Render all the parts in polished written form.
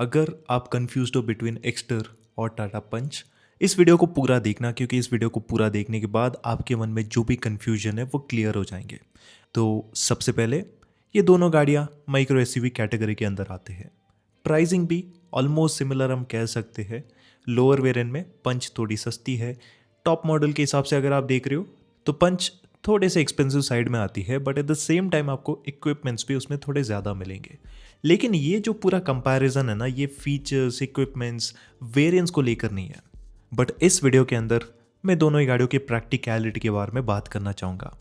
अगर आप कंफ्यूज्ड हो बिटवीन एक्स्टर और टाटा पंच, इस वीडियो को पूरा देखना क्योंकि इस वीडियो को पूरा देखने के बाद आपके मन में जो भी कंफ्यूजन है वो क्लियर हो जाएंगे। तो सबसे पहले ये दोनों गाड़ियाँ माइक्रो एसयूवी कैटेगरी के अंदर आते हैं। प्राइसिंग भी ऑलमोस्ट सिमिलर हम कह सकते हैं। लोअर वेरिएंट में पंच थोड़ी सस्ती है। टॉप मॉडल के हिसाब से अगर आप देख रहे हो तो पंच थोड़े से एक्सपेंसिव साइड में आती है, but at the same time आपको इक्विपमेंट्स भी उसमें थोड़े ज़्यादा मिलेंगे। लेकिन ये जो पूरा कंपैरिजन है ना, ये फीचर्स, इक्विपमेंट्स, वेरिएंट्स को लेकर नहीं है। बट इस वीडियो के अंदर मैं दोनों ही गाड़ियों की प्रैक्टिकलिटी के बारे में बात करना चाहूँगा।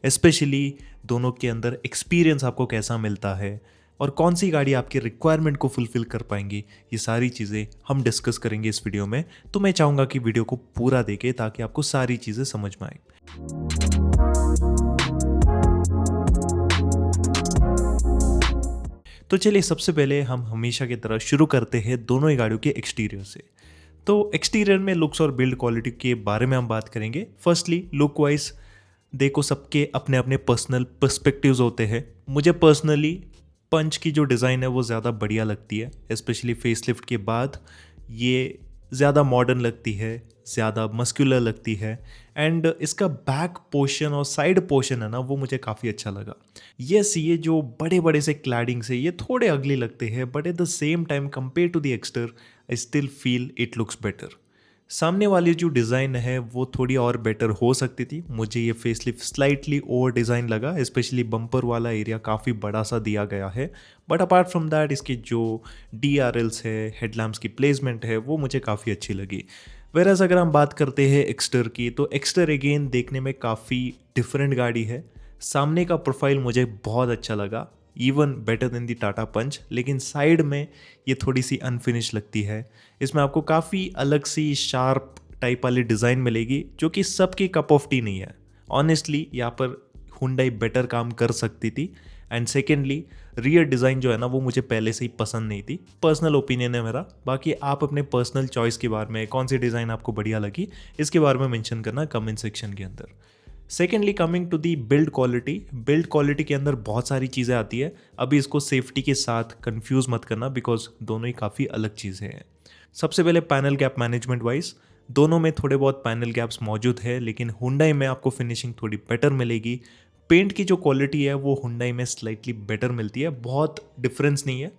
स्पेशली दोनों के अंदर एक्सपीरियंस आपको कैसा मिलता है और कौन सी गाड़ी आपकी रिक्वायरमेंट को फुलफिल कर पाएंगी, ये सारी चीज़ें हम डिस्कस करेंगे इस वीडियो में। तो मैं चाहूँगा कि वीडियो को पूरा देखें ताकि आपको सारी चीज़ें समझ में आए। तो चलिए सबसे पहले हम हमेशा की तरह शुरू करते हैं दोनों ही गाड़ियों के एक्सटीरियर से। तो एक्सटीरियर में लुक्स और बिल्ड क्वालिटी के बारे में हम बात करेंगे। फर्स्टली लुक वाइज देखो, सबके अपने अपने पर्सनल पर्सपेक्टिव्स होते हैं। मुझे पर्सनली पंच की जो डिज़ाइन है वो ज़्यादा बढ़िया लगती है, स्पेशली फेसलिफ्ट के बाद ये ज़्यादा मॉडर्न लगती है, ज़्यादा मस्कुलर लगती है। एंड इसका बैक पोर्शन और साइड पोर्शन है ना, वो मुझे काफ़ी अच्छा लगा। यस, ये जो बड़े बड़े से क्लैडिंग से ये थोड़े अगली लगते हैं, but at the same time compare to the Exter I still feel it looks better. सामने वाली जो डिज़ाइन है वो थोड़ी और बेटर हो सकती थी। मुझे ये फेसलिफ्ट स्लाइटली ओवर डिज़ाइन लगा, स्पेशली बम्पर वाला एरिया काफ़ी बड़ा सा दिया गया है। बट अपार्ट फ्रॉम दैट इसकी जो DRLs है, हेडलैम्प्स की प्लेसमेंट है, वो मुझे काफ़ी अच्छी लगी। वेरएज अगर हम बात करते हैं एक्स्टर की, तो एक्स्टर अगेन देखने में काफ़ी डिफरेंट गाड़ी है। सामने का प्रोफाइल मुझे बहुत अच्छा लगा, इवन बेटर देन दी टाटा पंच। लेकिन साइड में ये थोड़ी सी अनफिनिश लगती है। इसमें आपको काफ़ी अलग सी शार्प टाइप वाली डिज़ाइन मिलेगी जो कि सबकी कप ऑफ टी नहीं है। ऑनेस्टली यहाँ पर हुंडई बेटर काम कर सकती थी। एंड सेकेंडली रियर डिज़ाइन जो है ना, वो मुझे पहले से ही पसंद नहीं थी। पर्सनल ओपिनियन है मेरा। बाकी आप अपने पर्सनल चॉइस के बारे में, कौन सी डिज़ाइन आपको बढ़िया लगी, इसके बारे में मेंशन करना कमेंट सेक्शन के अंदर। Secondly coming to the build quality के अंदर बहुत सारी चीज़ें आती है। अभी इसको सेफ्टी के साथ कंफ्यूज मत करना, बिकॉज दोनों ही काफ़ी अलग चीज़ें हैं। सबसे पहले पैनल गैप मैनेजमेंट वाइज दोनों में थोड़े बहुत पैनल गैप्स मौजूद है, लेकिन हुंडई में आपको फिनिशिंग थोड़ी बेटर मिलेगी। पेंट की जो क्वालिटी है वो हुंडई में स्लाइटली बेटर मिलती है। बहुत डिफरेंस नहीं है,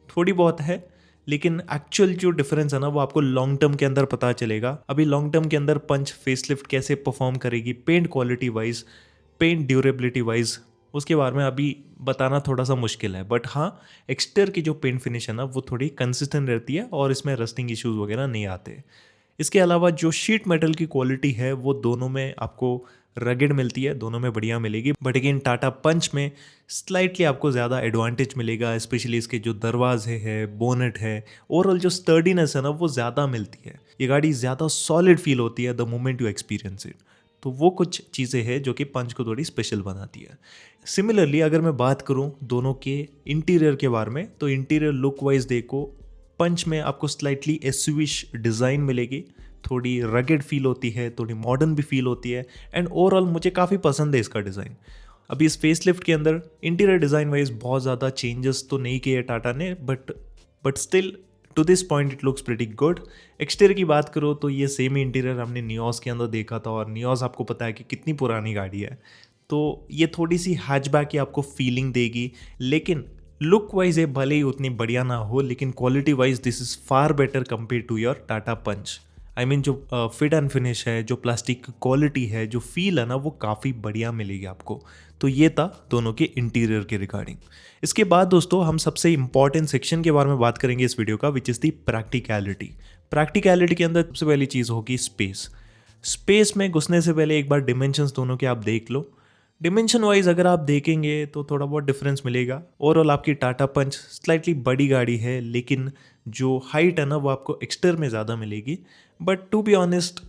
थोड़ी बहुत है, लेकिन एक्चुअल जो डिफरेंस है ना वो आपको लॉन्ग टर्म के अंदर पता चलेगा। अभी लॉन्ग टर्म के अंदर पंच फेसलिफ्ट कैसे परफॉर्म करेगी paint quality wise, paint durability wise, उसके बारे में अभी बताना थोड़ा सा मुश्किल है। बट हाँ, एक्सटर की जो पेंट फिनिश है ना वो थोड़ी कंसिस्टेंट रहती है और इसमें रस्टिंग इश्यूज वगैरह नहीं आते। इसके अलावा जो शीट मेटल की क्वालिटी है वो दोनों में आपको रगेड मिलती है, दोनों में बढ़िया मिलेगी। बट अगेन टाटा पंच में स्लाइटली आपको ज़्यादा एडवांटेज मिलेगा, स्पेशली इसके जो दरवाजे है, बोनेट है, ओवरऑल जो स्टर्डीनेस है ना वो ज़्यादा मिलती है। ये गाड़ी ज़्यादा सॉलिड फील होती है the moment you experience it. तो वो कुछ चीज़ें हैं जो कि पंच को थोड़ी स्पेशल बनाती है। सिमिलरली अगर मैं बात करूँ दोनों के इंटीरियर के बारे में, तो इंटीरियर लुक वाइज देखो, पंच में आपको स्लाइटली एसयूविश डिज़ाइन मिलेगी, थोड़ी रगेड फील होती है, थोड़ी मॉडर्न भी फील होती है। एंड ओवरऑल मुझे काफ़ी पसंद है इसका डिज़ाइन। अभी इस फेसलिफ्ट के अंदर इंटीरियर डिज़ाइन वाइज बहुत ज़्यादा चेंजेस तो नहीं किए टाटा ने, but still to this point it looks pretty good. Exterior की बात करो तो ये सेम ही इंटीरियर हमने नियोस के अंदर देखा था, और नियोस आपको पता है कि कितनी पुरानी गाड़ी है, तो ये थोड़ी सी हैचबैक की आपको फीलिंग देगी। लेकिन लुक वाइज ये भले ही उतनी बढ़िया ना हो, लेकिन quality wise this is far better compare to your Tata Punch. I mean जो फिट एंड फिनिश है, जो प्लास्टिक क्वालिटी है, जो फील है ना, वो काफ़ी बढ़िया मिलेगी आपको। तो ये था दोनों के इंटीरियर के रिगार्डिंग। इसके बाद दोस्तों हम सबसे इंपॉर्टेंट सेक्शन के बारे में बात करेंगे इस वीडियो का, which is the practicality. Practicality के अंदर सबसे पहली चीज़ होगी स्पेस। स्पेस में घुसने से पहले एक बार डिमेंशंस दोनों के आप देख लो। डिमेंशन वाइज अगर आप देखेंगे तो थोड़ा बहुत डिफरेंस मिलेगा। ओवरऑल आपकी टाटा पंच स्लाइटली बड़ी गाड़ी है, लेकिन जो हाइट है ना वो आपको एक्सटर में ज़्यादा मिलेगी। बट टू बी ऑनेस्ट,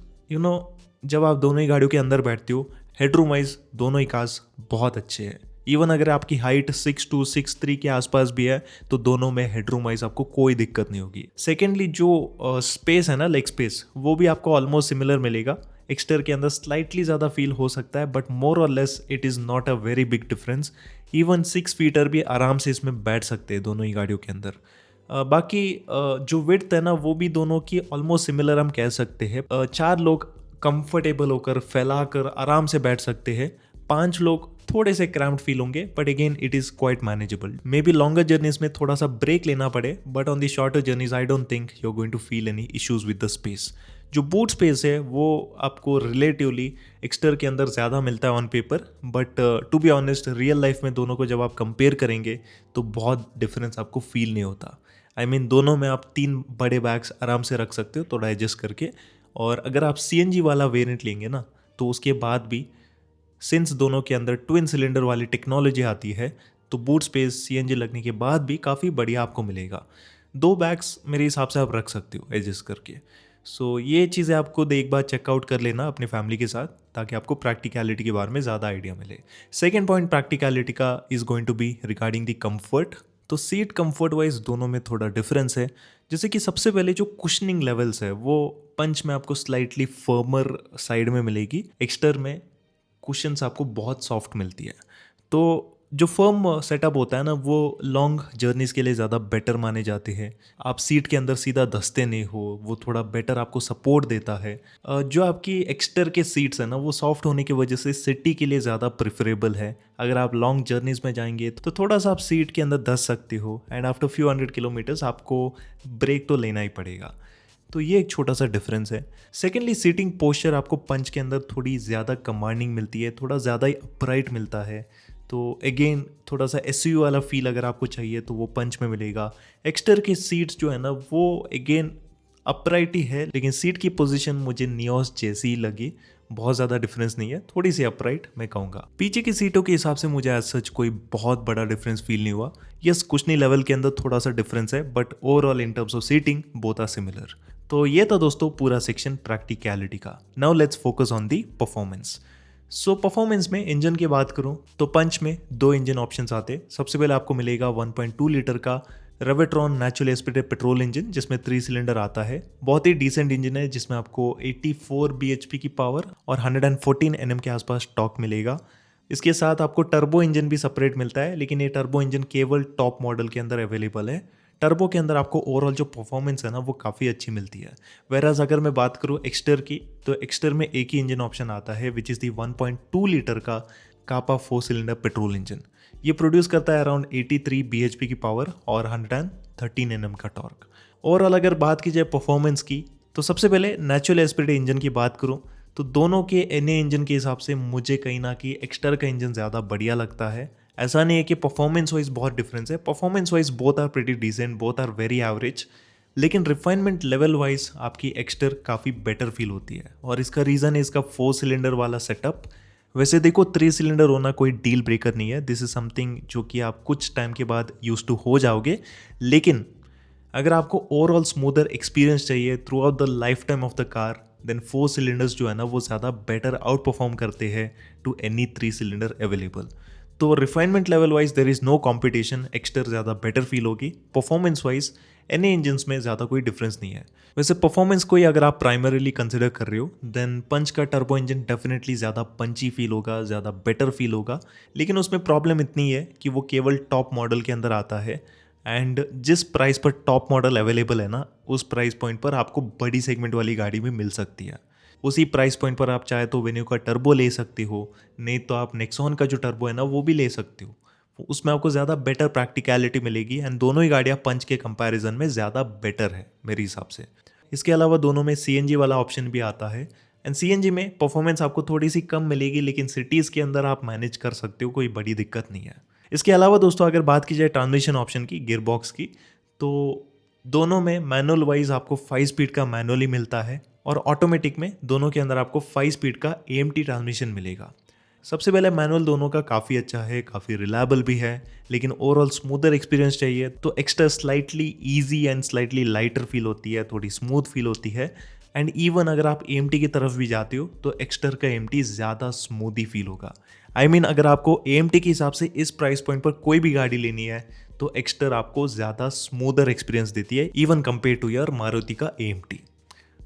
जब आप दोनों ही गाड़ियों के अंदर बैठते हो, हेडरूम वाइज दोनों ही कार्स बहुत अच्छे हैं। इवन अगर आपकी हाइट 6'2", 6'3" के आसपास भी है, तो दोनों में हेडरूम वाइज आपको कोई दिक्कत नहीं होगी। सेकेंडली जो स्पेस है ना, लेग स्पेस, वो भी आपको ऑलमोस्ट सिमिलर मिलेगा। एक्सटर के अंदर स्लाइटली ज़्यादा फील हो सकता है, बट मोर और less it is not a very big difference. Even 6 fitter भी आराम से इसमें बैठ सकते हैं दोनों ही गाड़ियों के अंदर। बाकी जो विड्थ है ना वो भी दोनों की ऑलमोस्ट सिमिलर हम कह सकते हैं। 4 लोग कंफर्टेबल होकर फैलाकर आराम से बैठ सकते हैं। 5 लोग थोड़े से क्रैम्प्ड फील होंगे, but again it is quite manageable. Maybe longer journeys में थोड़ा सा ब्रेक लेना पड़े, but on the shorter journeys I don't think you are going to feel any issues with the space. जो boot space है वो आपको relatively Exter के अंदर ज़्यादा मिलता है on paper, but to be honest real life में दोनों को जब आप कंपेयर करेंगे तो बहुत डिफरेंस आपको फील नहीं होता। आई मीन दोनों में आप 3 बड़े बैग्स आराम से रख सकते हो थोड़ा एडजस्ट करके। और अगर आप CNG वाला वेरिएंट लेंगे ना तो उसके बाद भी सिंस दोनों के अंदर ट्विन सिलेंडर वाली टेक्नोलॉजी आती है तो बूट स्पेस CNG लगने के बाद भी काफ़ी बढ़िया आपको मिलेगा। 2 बैग्स मेरे हिसाब से आप रख सकते हो एडजस्ट करके। सो ये चीज़ें आपको एक बार चेकआउट कर लेना अपनी फैमिली के साथ, ताकि आपको प्रैक्टिकलिटी के बारे में ज़्यादा आइडिया मिले। सेकेंड पॉइंट प्रैक्टिकलिटी का is going to be regarding the comfort. तो सीट कंफर्ट वाइज दोनों में थोड़ा डिफरेंस है। जैसे कि सबसे पहले जो कुशनिंग लेवल्स है वो पंच में आपको स्लाइटली फर्मर साइड में मिलेगी, एक्स्टर में कुशन्स आपको बहुत सॉफ्ट मिलती है। तो जो फर्म सेटअप होता है ना वो लॉन्ग जर्नीज़ के लिए ज़्यादा बेटर माने जाते हैं। आप सीट के अंदर सीधा धंसते नहीं हो, वो थोड़ा बेटर आपको सपोर्ट देता है। जो आपकी एक्स्टर के सीट्स है ना वो सॉफ्ट होने की वजह से सिटी के लिए ज़्यादा प्रेफरेबल है। अगर आप लॉन्ग जर्नीज़ में जाएंगे तो थोड़ा सा आप सीट के अंदर धंस सकते हो, एंड आफ्टर फ्यू 100 किलोमीटर्स आपको ब्रेक तो लेना ही पड़ेगा। तो ये एक छोटा सा डिफरेंस है। सेकेंडली सीटिंग पोस्चर आपको पंच के अंदर थोड़ी ज़्यादा कमांडिंग मिलती है, थोड़ा ज़्यादा ही अपराइट मिलता है। तो अगेन थोड़ा सा SUV वाला फील अगर आपको चाहिए तो वो पंच में मिलेगा। एक्स्टर की सीट्स जो है ना वो अगेन अपराइट ही है, लेकिन सीट की पोजीशन मुझे नियोस जैसी ही लगी। बहुत ज़्यादा डिफरेंस नहीं है, थोड़ी सी अपराइट मैं कहूँगा। पीछे की सीटों के हिसाब से मुझे एज सच कोई बहुत बड़ा डिफरेंस फील नहीं हुआ। यस कुशनी लेवल के अंदर थोड़ा सा डिफरेंस है, but overall in terms of seating both are similar. तो ये था दोस्तों पूरा सेक्शन प्रैक्टिकलिटी का। Now let's focus on the performance. So performance में इंजन की बात करूं तो पंच में 2 इंजन ऑप्शंस आते हैं। सबसे पहले आपको मिलेगा 1.2 लीटर का Revotron natural aspirated petrol engine, जिसमें 3 सिलेंडर आता है। बहुत ही डिसेंट इंजन है, जिसमें आपको 84 bhp की पावर और 114 Nm के आसपास टॉर्क मिलेगा। इसके साथ आपको टर्बो इंजन भी सेपरेट मिलता है, लेकिन ये टर्बो इंजन केवल टॉप मॉडल के अंदर अवेलेबल है। टर्बो के अंदर आपको ओवरऑल जो परफॉर्मेंस है ना वो काफ़ी अच्छी मिलती है। वेराज अगर मैं बात करूँ एक्स्टर की, तो एक्स्टर में एक ही इंजन ऑप्शन आता है, विच इज़ दी 1.2 लीटर का कापा 4 सिलेंडर पेट्रोल इंजन। ये प्रोड्यूस करता है अराउंड 83 bhp की पावर और 113 Nm का टॉर्क। ओवरऑल अगर बात की जाए परफॉर्मेंस की, तो सबसे पहले नेचुरल एस्पिरेटेड इंजन की बात करूँ तो दोनों के NA इंजन के हिसाब से मुझे कहीं ना कहीं एक्स्टर का इंजन ज़्यादा बढ़िया लगता है। ऐसा नहीं है कि परफॉर्मेंस वाइज बहुत डिफरेंस है, performance wise both are pretty decent, both are very average, लेकिन रिफाइनमेंट लेवल वाइज आपकी एक्स्टर काफ़ी बेटर फील होती है। और इसका रीज़न है इसका 4 सिलेंडर वाला सेटअप। वैसे देखो 3 सिलेंडर होना कोई डील ब्रेकर नहीं है, दिस इज समथिंग जो कि आप कुछ टाइम के बाद यूज टू हो जाओगे। लेकिन अगर आपको ओवरऑल स्मूदर एक्सपीरियंस चाहिए throughout the lifetime of the car, then 4 cylinders जो है ना वो ज़्यादा बेटर आउट परफॉर्म करते हैं टू एनी 3 सिलेंडर अवेलेबल। तो refinement level wise there is no competition, Exter ज़्यादा बेटर फील होगी। परफॉर्मेंस वाइज NA इंजन्स में ज़्यादा कोई डिफरेंस नहीं है। वैसे परफॉर्मेंस को ही अगर आप प्राइमरीली कंसिडर कर रहे हो, देन पंच का टर्बो इंजन डेफिनेटली ज़्यादा पंची फील होगा, ज़्यादा बेटर फील होगा। लेकिन उसमें प्रॉब्लम इतनी है कि वो केवल टॉप मॉडल के अंदर आता है, एंड जिस प्राइस पर टॉप मॉडल अवेलेबल है ना उस प्राइस पॉइंट पर आपको बड़ी सेगमेंट वाली गाड़ी भी मिल सकती है। उसी प्राइस पॉइंट पर आप चाहे तो वेन्यू का टर्बो ले सकते हो, नहीं तो आप नेक्सॉन का जो टर्बो है ना वो भी ले सकते हो। उसमें आपको ज़्यादा बेटर प्रैक्टिकलिटी मिलेगी, एंड दोनों ही गाड़ियाँ पंच के कंपैरिजन में ज़्यादा बेटर है मेरे हिसाब से। इसके अलावा दोनों में CNG वाला ऑप्शन भी आता है, एंड CNG में परफॉर्मेंस आपको थोड़ी सी कम मिलेगी, लेकिन सिटीज़ के अंदर आप मैनेज कर सकते हो, कोई बड़ी दिक्कत नहीं है। इसके अलावा दोस्तों अगर बात की जाए ट्रांसमिशन ऑप्शन की, गियर बॉक्स की, तो दोनों में मैनुअल वाइज आपको 5 स्पीड का मैनुअल ही मिलता है, और ऑटोमेटिक में दोनों के अंदर आपको 5 स्पीड का AMT ट्रांसमिशन मिलेगा। सबसे पहले मैनुअल दोनों का काफ़ी अच्छा है, काफ़ी रिलायबल भी है, लेकिन ओवरऑल स्मूदर एक्सपीरियंस चाहिए तो extra slightly easy and slightly lighter feel होती है, थोड़ी स्मूथ फील होती है। एंड इवन अगर आप AMT की तरफ भी जाते हो तो एक्स्टर का AMT ज़्यादा स्मूदी फील होगा। आई मीन अगर आपको AMT के हिसाब से इस प्राइस पॉइंट पर कोई भी गाड़ी लेनी है तो एक्स्टर आपको ज़्यादा स्मूदर एक्सपीरियंस देती है, even compare to your Maruti का AMT।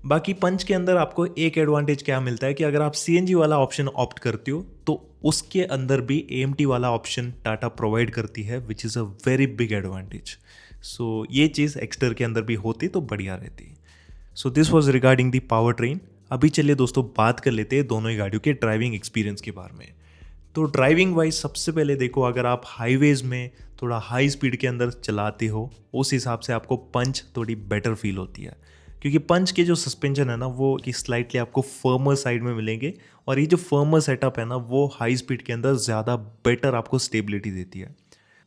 बाकी पंच के अंदर आपको एक एडवांटेज क्या मिलता है कि अगर आप CNG वाला ऑप्शन ऑप्ट करते हो तो उसके अंदर भी AMT वाला ऑप्शन टाटा प्रोवाइड करती है, which is a very big advantage. So ये चीज़ एक्स्टर के अंदर भी होती तो बढ़िया रहती। So this was regarding the power train. अभी चलिए दोस्तों बात कर लेते हैं दोनों ही गाड़ियों के ड्राइविंग एक्सपीरियंस के बारे में। तो ड्राइविंग वाइज सबसे पहले देखो, अगर आप हाईवेज़ में थोड़ा हाई स्पीड के अंदर चलाते हो उस हिसाब से आपको पंच थोड़ी बेटर फील होती है, क्योंकि पंच के जो सस्पेंशन है ना वो कि स्लाइटली आपको फर्मर साइड में मिलेंगे, और ये जो फर्मर सेटअप है ना वो हाई स्पीड के अंदर ज़्यादा बेटर आपको स्टेबिलिटी देती है।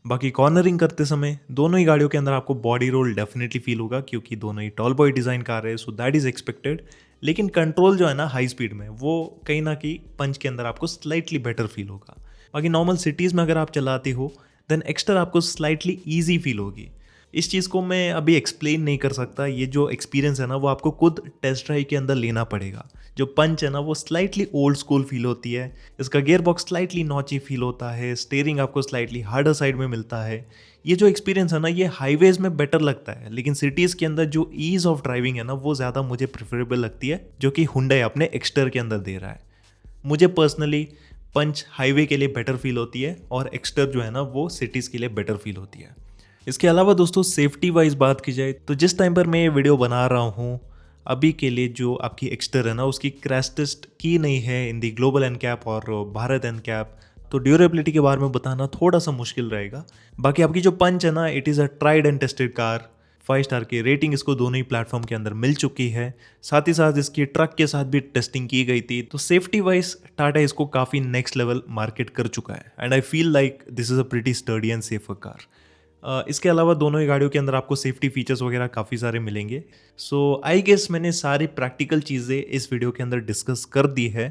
बाकी कॉर्नरिंग करते समय दोनों ही गाड़ियों के अंदर आपको बॉडी रोल डेफिनेटली फील होगा, क्योंकि दोनों ही टॉल बॉय डिज़ाइन कार है, सो दैट इज़ एक्सपेक्टेड। लेकिन कंट्रोल जो है ना हाई स्पीड में वो कहीं ना कहीं पंच के अंदर आपको स्लाइटली बेटर फील होगा। बाकी नॉर्मल सिटीज़ में अगर आप चलाते हो देन एक्स्ट्रा आपको स्लाइटली ईजी फील होगी। इस चीज़ को मैं अभी एक्सप्लेन नहीं कर सकता, ये जो एक्सपीरियंस है ना वो आपको खुद टेस्ट ड्राइव के अंदर लेना पड़ेगा। जो पंच है ना वो स्लाइटली ओल्ड स्कूल फील होती है, इसका गियर बॉक्स स्लाइटली नॉची फील होता है, स्टीयरिंग आपको स्लाइटली हार्डर साइड में मिलता है। ये जो एक्सपीरियंस है ना ये हाईवेज़ में बेटर लगता है, लेकिन सिटीज़ के अंदर जो ईज़ ऑफ ड्राइविंग है ना वो ज़्यादा मुझे प्रेफरेबल लगती है, जो कि हुंडई अपने एक्स्टर के अंदर दे रहा है। मुझे पर्सनली पंच हाईवे के लिए बेटर फील होती है और एक्स्टर जो है ना वो सिटीज़ के लिए बेटर फील होती है। इसके अलावा दोस्तों सेफ्टी वाइज बात की जाए तो जिस टाइम पर मैं ये वीडियो बना रहा हूँ अभी के लिए जो आपकी एक्स्टर है ना उसकी क्रैश टेस्ट की नहीं है इन दी ग्लोबल एनकैप और भारत एनकैप, तो ड्यूरेबिलिटी के बारे में बताना थोड़ा सा मुश्किल रहेगा। बाकी आपकी जो पंच है ना it is a tried and tested car, 5 star की रेटिंग इसको दोनों ही प्लेटफॉर्म के अंदर मिल चुकी है। साथ ही साथ इसकी ट्रक के साथ भी टेस्टिंग की गई थी, तो सेफ्टी वाइज टाटा इसको काफ़ी नेक्स्ट लेवल मार्केट कर चुका है and I feel like this is a pretty study and safer car. इसके अलावा दोनों ही गाड़ियों के अंदर आपको सेफ्टी फीचर्स वगैरह काफ़ी सारे मिलेंगे। सो आई गेस मैंने सारी प्रैक्टिकल चीज़ें इस वीडियो के अंदर डिस्कस कर दी है।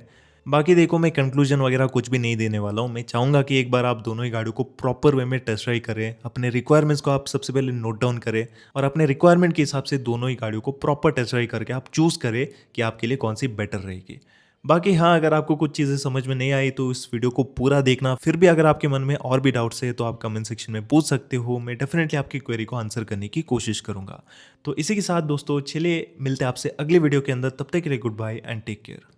बाकी देखो मैं कंक्लूजन वगैरह कुछ भी नहीं देने वाला हूँ, मैं चाहूँगा कि एक बार आप दोनों ही गाड़ियों को प्रॉपर वे में टेस्ट ड्राइव करें, अपने रिक्वायरमेंट्स को आप सबसे पहले नोट डाउन करें और अपने रिक्वायरमेंट के हिसाब से दोनों ही गाड़ियों को प्रॉपर टेस्ट ड्राइव करके आप चूज़ करें कि आपके लिए कौन सी बेटर रहेगी। बाकी हाँ, अगर आपको कुछ चीज़ें समझ में नहीं आई तो इस वीडियो को पूरा देखना, फिर भी अगर आपके मन में और भी डाउट्स है तो आप कमेंट सेक्शन में पूछ सकते हो, मैं डेफिनेटली आपकी क्वेरी को आंसर करने की कोशिश करूंगा। तो इसी के साथ दोस्तों चलिए मिलते हैं आपसे अगले वीडियो के अंदर, तब तक के लिए good bye and take care.